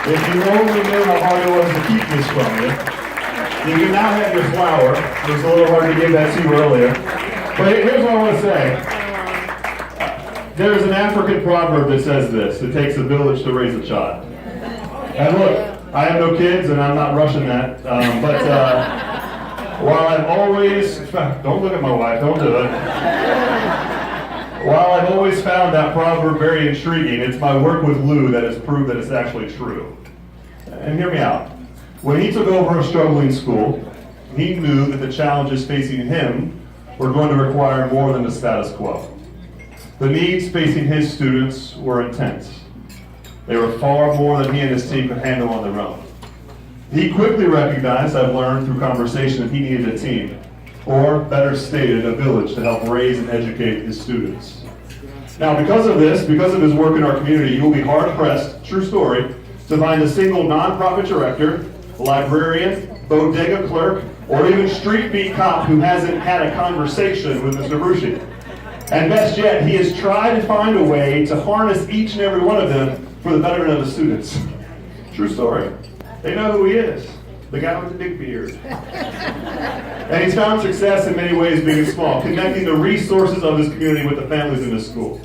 If you only knew how hard it was to keep this from you. You can now have your flower. It was a little hard to give that to you earlier. But here's what I want to say. There's an African proverb that says this: it takes a village to raise a child. And look, I have no kids and I'm not rushing that. While I've always, don't look at my wife, don't do it. While I've always found that proverb very intriguing, it's my work with Lou that has proved that it's actually true. And hear me out. When he took over a struggling school, he knew that the challenges facing him were going to require more than the status quo. The needs facing his students were intense. They were far more than he and his team could handle on their own. He quickly recognized, I've learned through conversation, that he needed a team, or better stated, a village to help raise and educate his students. Now, because of this, because of his work in our community, you will be hard-pressed, true story, to find a single nonprofit director, librarian, bodega clerk, or even street beat cop who hasn't had a conversation with Mr. Bruschi. And best yet, he has tried to find a way to harness each and every one of them for the betterment of the students. True story. They know who he is, the guy with the big beard. And he's found success in many ways, big and small, connecting the resources of his community with the families in his school.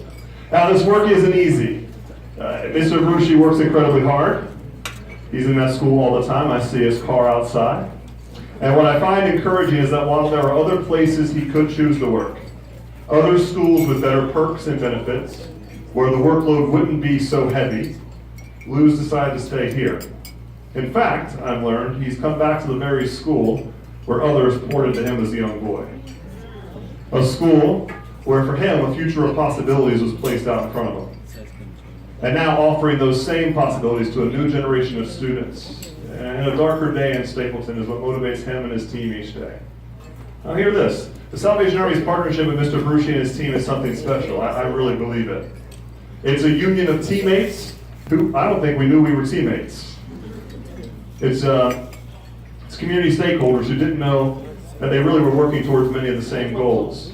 Now, this work isn't easy. Mr. Bruschi works incredibly hard. He's in that school all the time. I see his car outside. And what I find encouraging is that while there are other places he could choose to work, other schools with better perks and benefits, where the workload wouldn't be so heavy, Lou's decided to stay here. In fact, I've learned he's come back to the very school where others poured into him as a young boy. A school where for him a future of possibilities was placed out in front of him. And now offering those same possibilities to a new generation of students. And a darker day in Stapleton is what motivates him and his team each day. Now hear this. The Salvation Army's partnership with Mr. Bruschi and his team is something special. I really believe it. It's a union of teammates who I don't think we knew we were teammates. It's community stakeholders who didn't know that they really were working towards many of the same goals,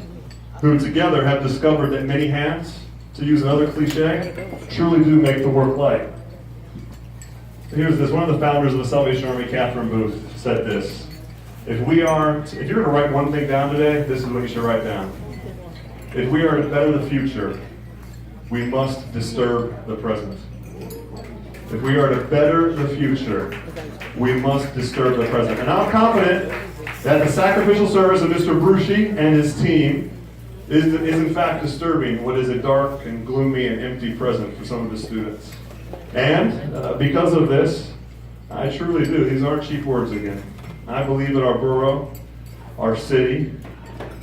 who together have discovered that many hands, to use another cliche, truly do make the work light. Here's this. One of the founders of the Salvation Army, Catherine Booth, said this: if you're going to write one thing down today, this is what you should write down. If we are to better the future, we must disturb the present. If we are to better the future, we must disturb the present. And I'm confident that the sacrificial service of Mr. Bruschi and his team is in fact disturbing what is a dark and gloomy and empty present for some of the students. And because of this, I truly do, these aren't cheap words again, I believe that our borough, our city,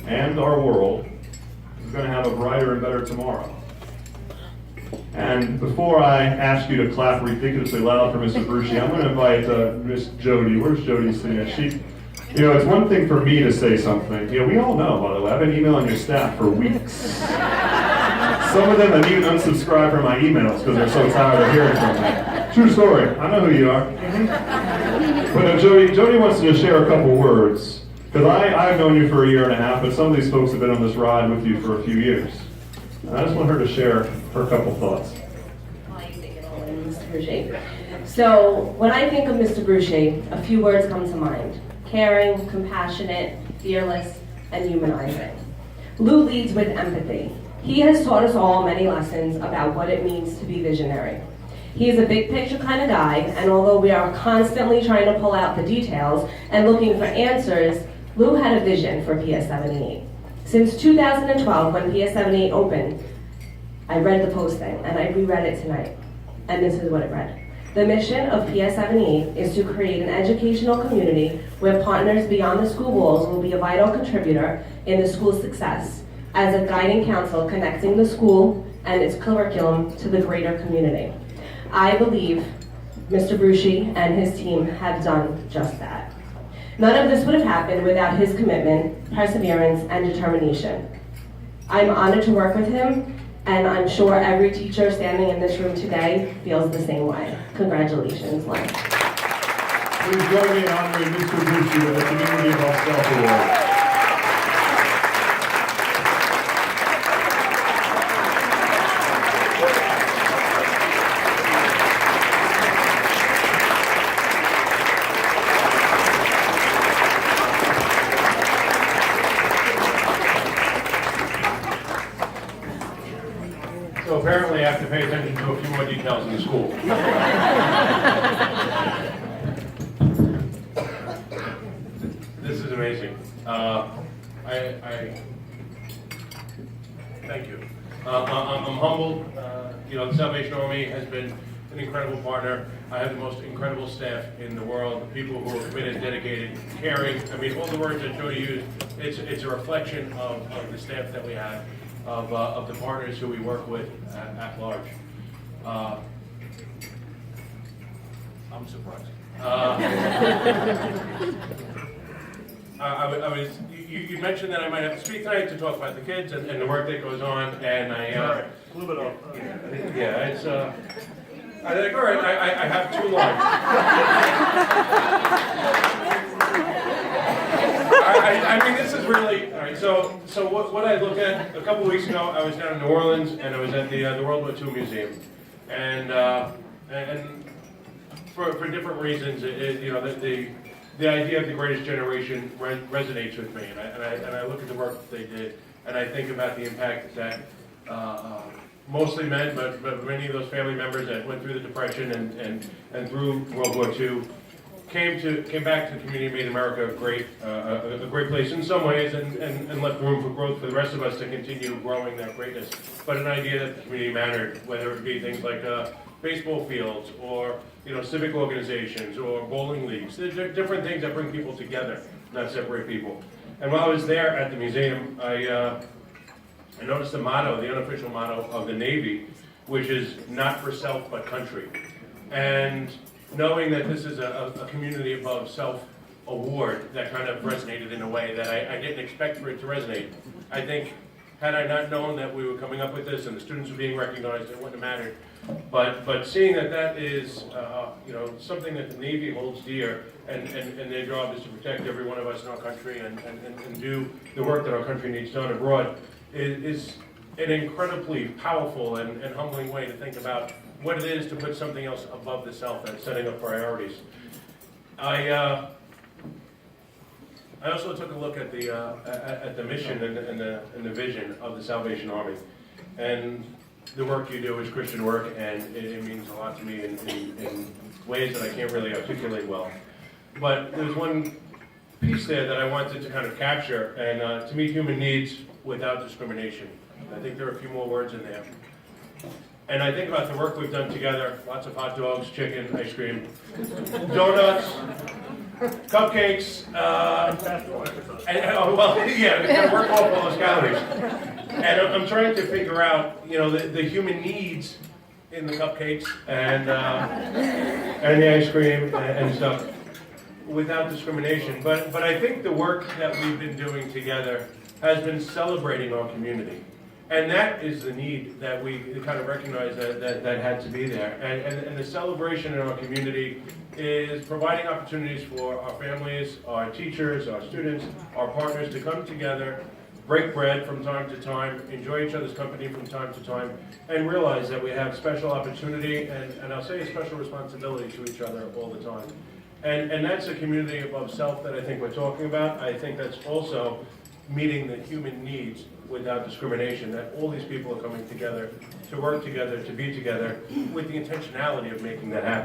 and our world is going to have a brighter and better tomorrow. And before I ask you to clap ridiculously loud for Mr. Bruschi, I'm going to invite Miss Jody. Where's Jody sitting at? It's one thing for me to say something. We all know, by the way, I've been emailing your staff for weeks. Some of them have even unsubscribed from my emails because they're so tired of hearing from me. True story. I know who you are. But Jody wants to just share a couple words. Because I've known you for a year and a half, but some of these folks have been on this ride with you for a few years. And I just want her to share her couple thoughts. Mr. Bruschi. So when I think of Mr. Bruschi, a few words come to mind: caring, compassionate, fearless, and humanizing. Lou leads with empathy. He has taught us all many lessons about what it means to be visionary. He is a big picture kind of guy, and although we are constantly trying to pull out the details and looking for answers, Lou had a vision for PS 78. Since 2012, when PS 78 opened, I read the posting, and I reread it tonight, and this is what it read. The mission of PS 78 is to create an educational community where partners beyond the school walls will be a vital contributor in the school's success as a guiding council connecting the school and its curriculum to the greater community. I believe Mr. Bruschi and his team have done just that. None of this would have happened without his commitment, perseverance, and determination. I'm honored to work with him, and I'm sure every teacher standing in this room today feels the same way. Congratulations, Len. Please join me in honoring Mr. Bruschi with the Community of Self Award. So apparently I have to pay attention to a few more details in the school. This is amazing. Thank you. I'm humbled. The Salvation Army has been an incredible partner. I have the most incredible staff in the world, people who are committed, dedicated, caring. I mean, all the words that Joe used, it's a reflection of the staff that we have, of the partners who we work with at large. I'm surprised. You mentioned that I might have to speak tonight to talk about the kids and the work that goes on, and a little bit off. Yeah, it's I think, all right, I have 2 lines. I mean, this is really, all right, so what I look at, a couple of weeks ago, I was down in New Orleans, and I was at the World War II Museum, and for different reasons, the idea of the greatest generation resonates with me, and I look at the work that they did, and I think about the impact that mostly men, but many of those family members that went through the Depression and through World War II came back to Community Made America a great place in some ways, and left room for growth for the rest of us to continue growing that greatness. But an idea that the community mattered, whether it be things like baseball fields or civic organizations or bowling leagues. There's different things that bring people together, not separate people. And while I was there at the museum, I noticed the motto, the unofficial motto of the Navy, which is not for self but country. And knowing that this is a community above self award, that kind of resonated in a way that I didn't expect for it to resonate. I think had I not known that we were coming up with this and the students were being recognized, it wouldn't have mattered. But seeing that is something that the Navy holds dear, and their job is to protect every one of us in our country and do the work that our country needs done abroad, is an incredibly powerful and humbling way to think about what it is to put something else above the self and setting up priorities. I also took a look at the mission and the vision of the Salvation Army, and the work you do is Christian work, and it means a lot to me in ways that I can't really articulate well. But there's one piece there that I wanted to kind of capture, and to meet human needs without discrimination. I think there are a few more words in there. And I think about the work we've done together, lots of hot dogs, chicken, ice cream, donuts, cupcakes, we work off all those calories. And I'm trying to figure out, the human needs in the cupcakes and the ice cream and stuff without discrimination. But I think the work that we've been doing together has been celebrating our community. And that is the need that we kind of recognize that had to be there. And the celebration in our community is providing opportunities for our families, our teachers, our students, our partners to come together, break bread from time to time, enjoy each other's company from time to time, and realize that we have special opportunity and I'll say a special responsibility to each other all the time. And that's a community above self that I think we're talking about. I think that's also meeting the human needs without discrimination, that all these people are coming together to work together, to be together, with the intentionality of making that happen.